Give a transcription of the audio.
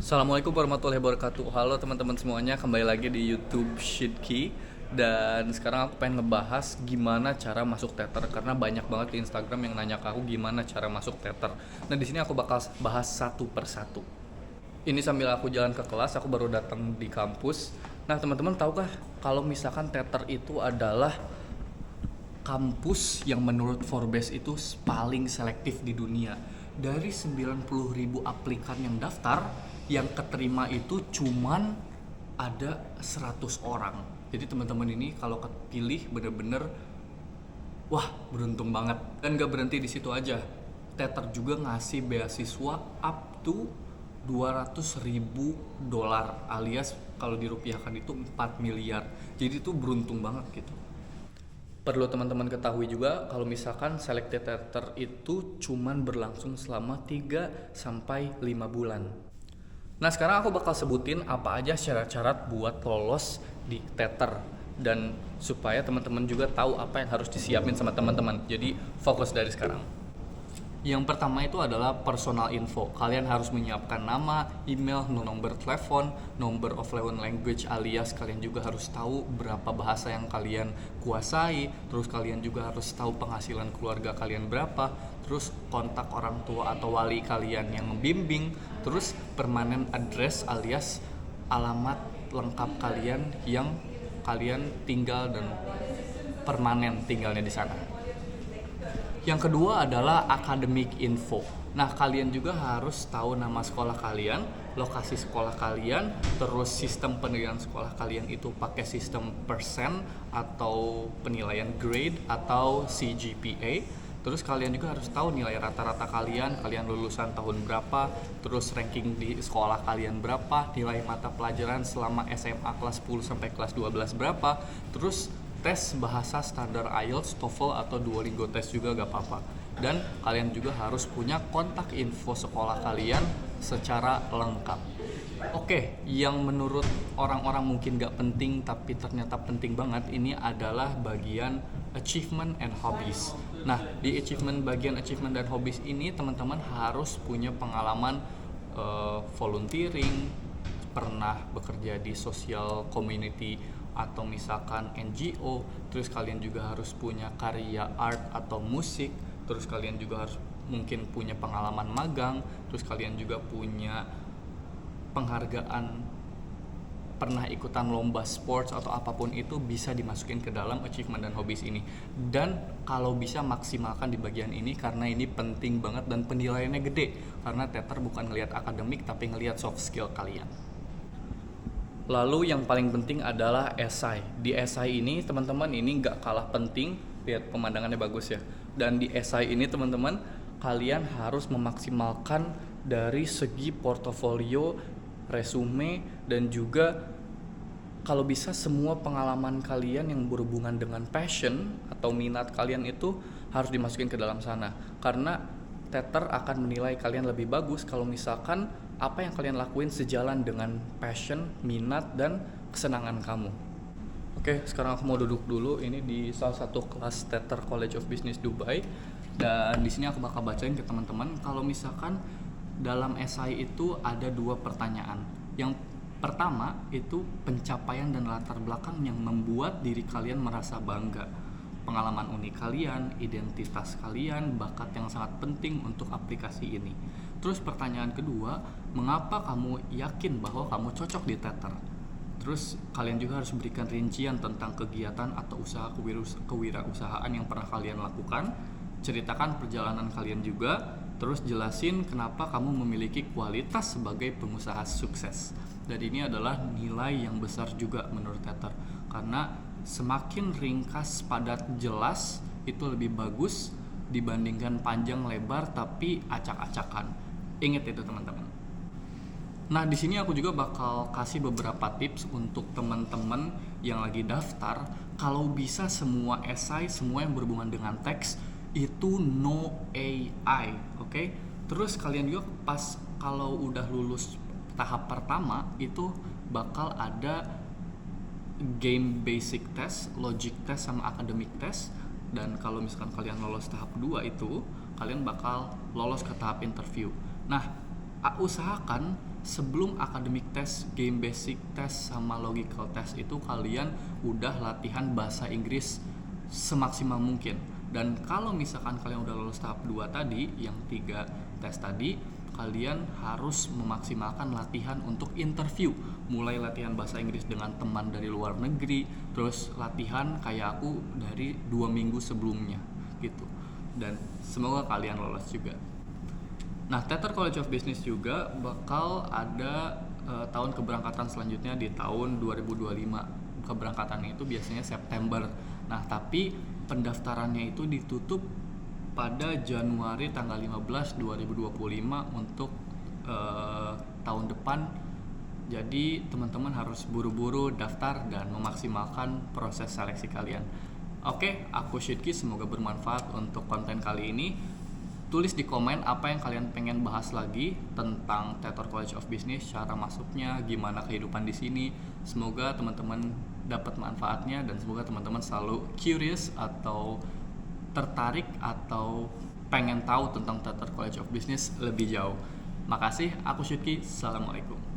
Assalamualaikum warahmatullahi wabarakatuh. Halo teman-teman semuanya, kembali lagi di YouTube Shidki. Dan sekarang aku pengen ngebahas gimana cara masuk Tether, karena banyak banget di Instagram yang nanya ke aku gimana cara masuk Tether. Nah, di sini aku bakal bahas satu persatu. Ini sambil aku jalan ke kelas, aku baru datang di kampus. Nah, teman-teman tahukah kalau misalkan Tether itu adalah kampus yang menurut Forbes itu paling selektif di dunia. Dari 90.000 aplikan yang daftar, yang keterima itu cuman ada 100 orang. Jadi teman-teman ini kalau kepilih bener-bener wah, beruntung banget. Dan gak berhenti di situ aja. Tether juga ngasih beasiswa up to 200.000 dolar alias kalau dirupiahkan itu 4 miliar. Jadi itu beruntung banget gitu. Perlu teman-teman ketahui juga kalau misalkan selected tether itu cuman berlangsung selama 3 sampai 5 bulan. Nah, sekarang aku bakal sebutin apa aja syarat-syarat buat lolos di tether dan supaya teman-teman juga tahu apa yang harus disiapin sama teman-teman. Jadi fokus dari sekarang. Yang pertama itu adalah personal info. Kalian harus menyiapkan nama, email, nomor telepon, number of fluent language alias kalian juga harus tahu berapa bahasa yang kalian kuasai. Terus kalian juga harus tahu penghasilan keluarga kalian berapa. Terus kontak orang tua atau wali kalian yang membimbing. Terus permanent address alias alamat lengkap kalian yang kalian tinggal dan permanen tinggalnya di sana. Yang kedua adalah academic info. Nah, kalian juga harus tahu nama sekolah kalian, lokasi sekolah kalian, terus sistem penilaian sekolah kalian itu pakai sistem persen atau penilaian grade atau CGPA. Terus kalian juga harus tahu nilai rata-rata kalian lulusan tahun berapa, terus ranking di sekolah kalian berapa, nilai mata pelajaran selama SMA kelas 10 sampai kelas 12 berapa, terus tes bahasa standar IELTS, TOEFL atau Duolingo tes juga gak apa-apa. Dan kalian juga harus punya kontak info sekolah kalian secara lengkap. Oke, yang menurut orang-orang mungkin gak penting tapi ternyata penting banget ini adalah bagian achievement and hobbies. Nah, di bagian achievement dan hobbies ini teman-teman harus punya pengalaman volunteering, pernah bekerja di social community atau misalkan NGO, terus kalian juga harus punya karya art atau musik, terus kalian juga harus mungkin punya pengalaman magang, terus kalian juga punya penghargaan, pernah ikutan lomba sports atau apapun itu bisa dimasukin ke dalam achievement dan hobbies ini. Dan kalau bisa maksimalkan di bagian ini karena ini penting banget dan penilaiannya gede, karena Tether bukan ngelihat akademik tapi ngelihat soft skill kalian. Lalu yang paling penting adalah esai. Di esai ini teman-teman ini nggak kalah penting, lihat pemandangannya bagus ya. Dan di esai ini teman-teman kalian harus memaksimalkan dari segi portofolio, resume, dan juga kalau bisa semua pengalaman kalian yang berhubungan dengan passion atau minat kalian itu harus dimasukin ke dalam sana. Karena Tether akan menilai kalian lebih bagus kalau misalkan apa yang kalian lakuin sejalan dengan passion, minat, dan kesenangan kamu. Oke, sekarang aku mau duduk dulu ini di salah satu kelas Tether College of Business Dubai. Dan di sini aku bakal bacain ke teman-teman kalau misalkan dalam esai itu ada 2 pertanyaan. Yang pertama itu pencapaian dan latar belakang yang membuat diri kalian merasa bangga. Pengalaman unik kalian, identitas kalian, bakat yang sangat penting untuk aplikasi ini. Terus pertanyaan kedua, mengapa kamu yakin bahwa kamu cocok di Tether? Terus kalian juga harus berikan rincian tentang kegiatan atau usaha kewirausahaan yang pernah kalian lakukan. Ceritakan perjalanan kalian juga. Terus jelasin kenapa kamu memiliki kualitas sebagai pengusaha sukses. Dan ini adalah nilai yang besar juga menurut Tether. Karena semakin ringkas, padat, jelas itu lebih bagus dibandingkan panjang lebar tapi acak-acakan. Ingat itu teman-teman. Nah, di sini aku juga bakal kasih beberapa tips untuk teman-teman yang lagi daftar. Kalau bisa semua esai, semua yang berhubungan dengan teks itu no AI, oke? Terus kalian juga pas kalau udah lulus tahap pertama itu bakal ada game basic test, logic test, sama academic test. Dan kalau misalkan kalian lolos tahap 2 itu, kalian bakal lolos ke tahap interview. Nah, usahakan sebelum academic test, game basic test, sama logical test itu kalian udah latihan bahasa Inggris semaksimal mungkin. Dan kalau misalkan kalian udah lulus tahap 2 tadi, yang 3 tes tadi, kalian harus memaksimalkan latihan untuk interview. Mulai latihan bahasa Inggris dengan teman dari luar negeri, terus latihan kayak aku dari 2 minggu sebelumnya gitu. Dan semoga kalian lolos juga. Nah, Tether College of Business juga bakal ada tahun keberangkatan selanjutnya di tahun 2025. Keberangkatannya itu biasanya September. Nah, tapi pendaftarannya itu ditutup pada Januari tanggal 15 2025 untuk tahun depan. Jadi teman-teman harus buru-buru daftar dan memaksimalkan proses seleksi kalian. Oke, aku Syidki, semoga bermanfaat untuk konten kali ini. Tulis di komen apa yang kalian pengen bahas lagi tentang Tether College of Business, cara masuknya, gimana kehidupan di sini. Semoga teman-teman dapat manfaatnya dan semoga teman-teman selalu curious atau tertarik atau pengen tahu tentang Tether College of Business lebih jauh. Makasih, aku Syidki. Assalamualaikum.